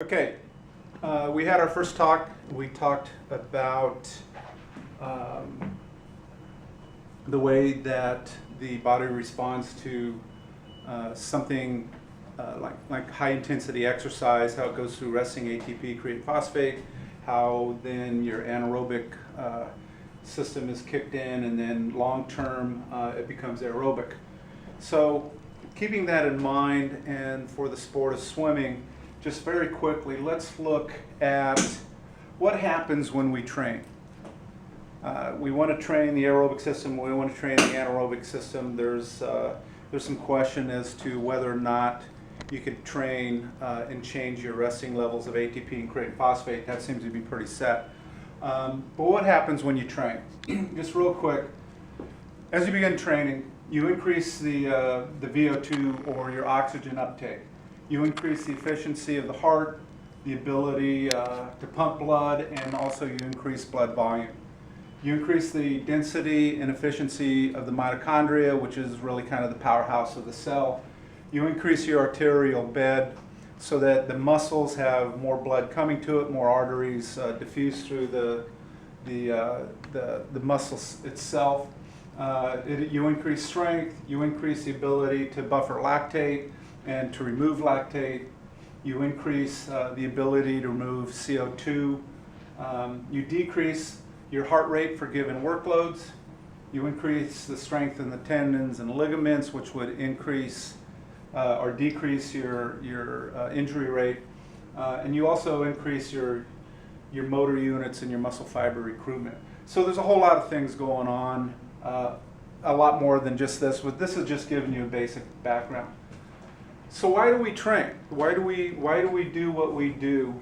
Okay, we had our first talk. We talked about the way that the body responds to something like high intensity exercise, how it goes through resting ATP, creatine phosphate, how then your anaerobic system is kicked in, and then long term it becomes aerobic. So keeping that in mind, and for the sport of swimming, just very quickly, let's look at what happens when we train. We want to train the aerobic system, we want to train the anaerobic system. There's some question as to whether or not you could train and change your resting levels of ATP and creatine phosphate. That seems to be pretty set. But what happens when you train? Just real quick, as you begin training, you increase the VO2 or your oxygen uptake. You increase the efficiency of the heart, the ability to pump blood, and also you increase blood volume. You increase the density and efficiency of the mitochondria, which is really kind of the powerhouse of the cell. You increase your arterial bed so that the muscles have more blood coming to it, more arteries diffuse through the muscle itself. You increase strength, you increase the ability to buffer lactate and to remove lactate. You increase the ability to remove CO2. You decrease your heart rate for given workloads. You increase the strength in the tendons and ligaments, which would increase or decrease your injury rate. And you also increase your motor units and your muscle fiber recruitment. So there's a whole lot of things going on, a lot more than just this, but this is just giving you a basic background. So why do we train? Why do we do what we do?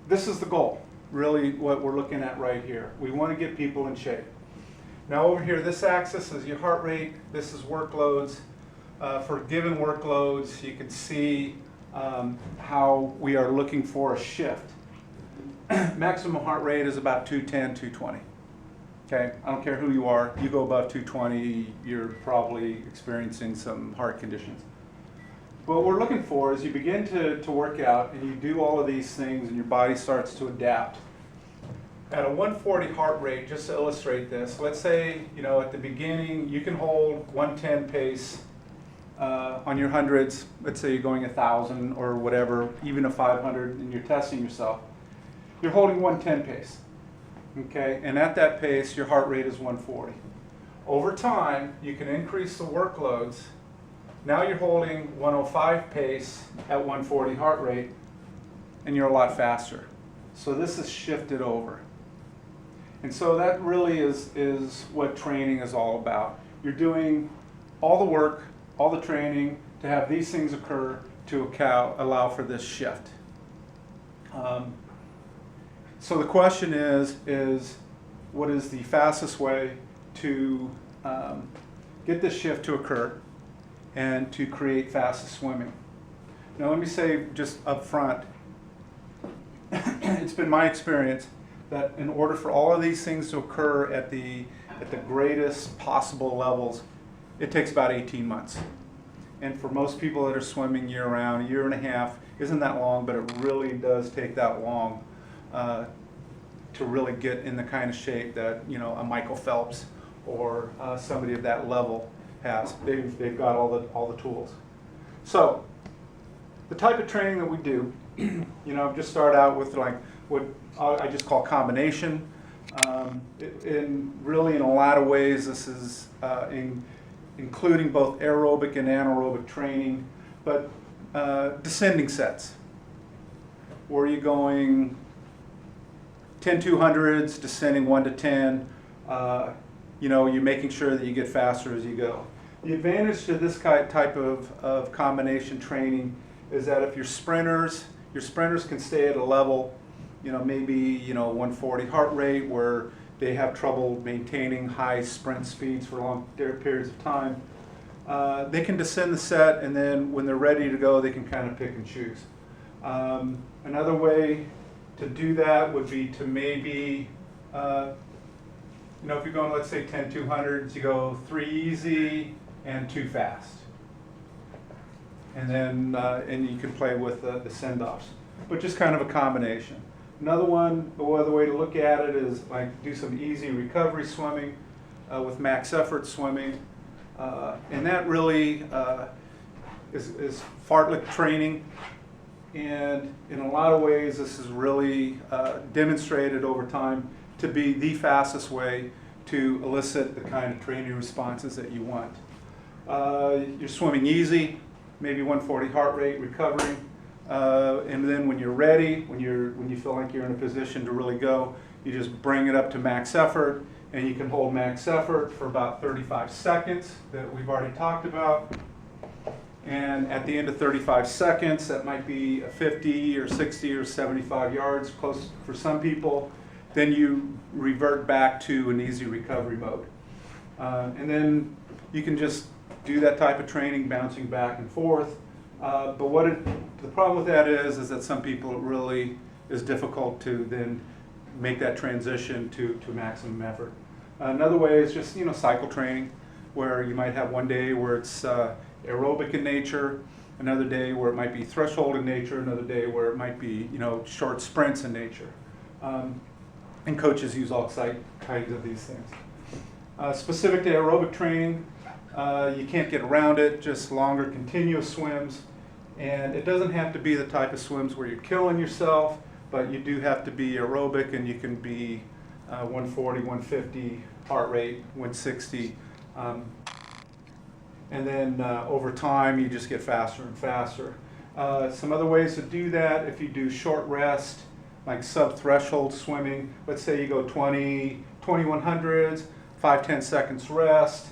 This is the goal, really, what we're looking at right here. We want to get people in shape. Now over here, this axis is your heart rate. This is workloads. For given workloads, you can see how we are looking for a shift. Maximum heart rate is about 210, 220. Okay, I don't care who you are. You go above 220, you're probably experiencing some heart conditions. What we're looking for is you begin to work out and you do all of these things and your body starts to adapt. At a 140 heart rate, just to illustrate this, let's say, at the beginning you can hold 110 pace on your hundreds. Let's say you're going 1,000 or whatever, even a 500, and you're testing yourself. You're holding 110 pace. Okay, and at that pace, your heart rate is 140. Over time, you can increase the workloads. Now you're holding 105 pace at 140 heart rate, and you're a lot faster. So this is shifted over. And so that really is what training is all about. You're doing all the work, all the training to have these things occur to allow for this shift. So the question is what is the fastest way to get this shift to occur and to create fastest swimming? Now let me say just up front, it's been my experience that in order for all of these things to occur at the greatest possible levels, it takes about 18 months. And for most people that are swimming year-round, a year and a half isn't that long, but it really does take that long to really get in the kind of shape that a Michael Phelps or somebody of that level has. They've got all the tools. So the type of training that we do, just start out with like what I just call combination. Really in a lot of ways, this is including both aerobic and anaerobic training, but descending sets, where you're going 10 200s, descending 1 to 10. You're making sure that you get faster as you go. The advantage to this type of combination training is that if your sprinters can stay at a level, maybe 140 heart rate, where they have trouble maintaining high sprint speeds for long periods of time. They can descend the set, and then when they're ready to go, they can kind of pick and choose. Another way to do that would be to maybe, if you're going, let's say 10 200s, you go 3 easy and 2 fast. and then and you can play with the send-offs, but just kind of a combination. Another way to look at it is like do some easy recovery swimming with max effort swimming, and that really is fartlek training. And in a lot of ways, this is really demonstrated over time to be the fastest way to elicit the kind of training responses that you want. You're swimming easy, maybe 140 heart rate, recovering, and then when you're ready, when you feel like you're in a position to really go, you just bring it up to max effort, and you can hold max effort for about 35 seconds that we've already talked about. And at the end of 35 seconds, that might be 50 or 60 or 75 yards, close for some people. Then you revert back to an easy recovery mode. And then you can just do that type of training, bouncing back and forth. But the problem with that is that some people it really is difficult to then make that transition to maximum effort. Another way is just cycle training, where you might have one day where it's aerobic in nature, another day where it might be threshold in nature, another day where it might be short sprints in nature. And coaches use all kinds of these things. Specific to aerobic training, you can't get around it, just longer continuous swims. And it doesn't have to be the type of swims where you're killing yourself, but you do have to be aerobic, and you can be 140, 150 heart rate, 160. And then over time, you just get faster and faster. Some other ways to do that, if you do short rest, like sub-threshold swimming, let's say you go 2100s, 5-10 seconds rest,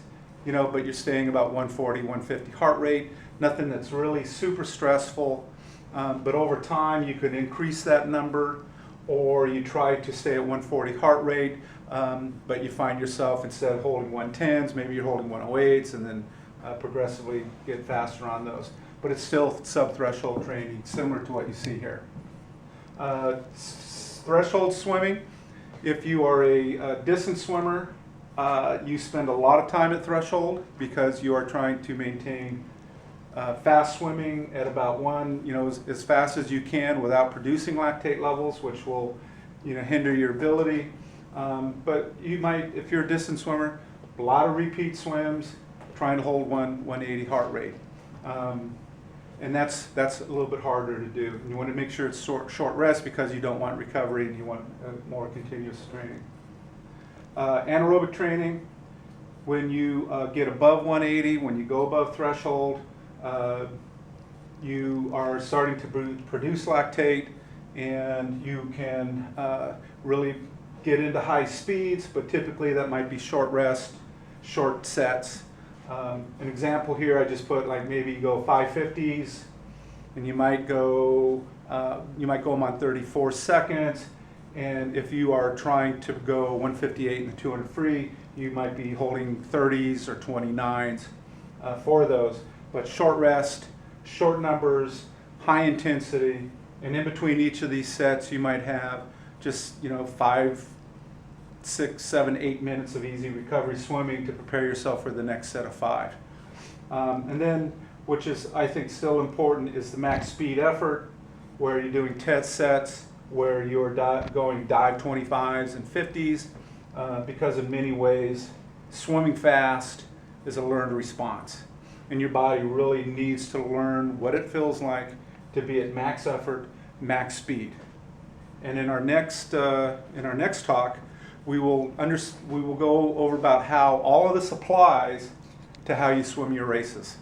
but you're staying about 140, 150 heart rate, nothing that's really super stressful. But over time, you could increase that number, or you try to stay at 140 heart rate, but you find yourself, instead of holding 110s, maybe you're holding 108s, and then progressively get faster on those. But it's still sub-threshold training, similar to what you see here. Threshold swimming, if you are a distance swimmer, you spend a lot of time at threshold because you are trying to maintain fast swimming at about as fast as you can without producing lactate levels, which will hinder your ability. But you might, if you're a distance swimmer, a lot of repeat swims, trying to hold 180 heart rate. And that's a little bit harder to do. And you want to make sure it's short rest because you don't want recovery and you want more continuous training. Anaerobic training, when you get above 180, when you go above threshold, you are starting to produce lactate, and you can really get into high speeds, but typically that might be short rest, short sets. An example here, I just put like maybe you go 550s, and you might go them on 34 seconds, and if you are trying to go 158 and 200 free, you might be holding 30s or 29s for those. But short rest, short numbers, high intensity, and in between each of these sets, you might have just 5, 6, 7, 8 minutes of easy recovery swimming to prepare yourself for the next set of 5. And then, which is I think still important, is the max speed effort, where you're doing test sets, where you're going dive 25s and 50s, because in many ways, swimming fast is a learned response. And your body really needs to learn what it feels like to be at max effort, max speed. And in our next talk, we will go over about how all of this applies to how you swim your races.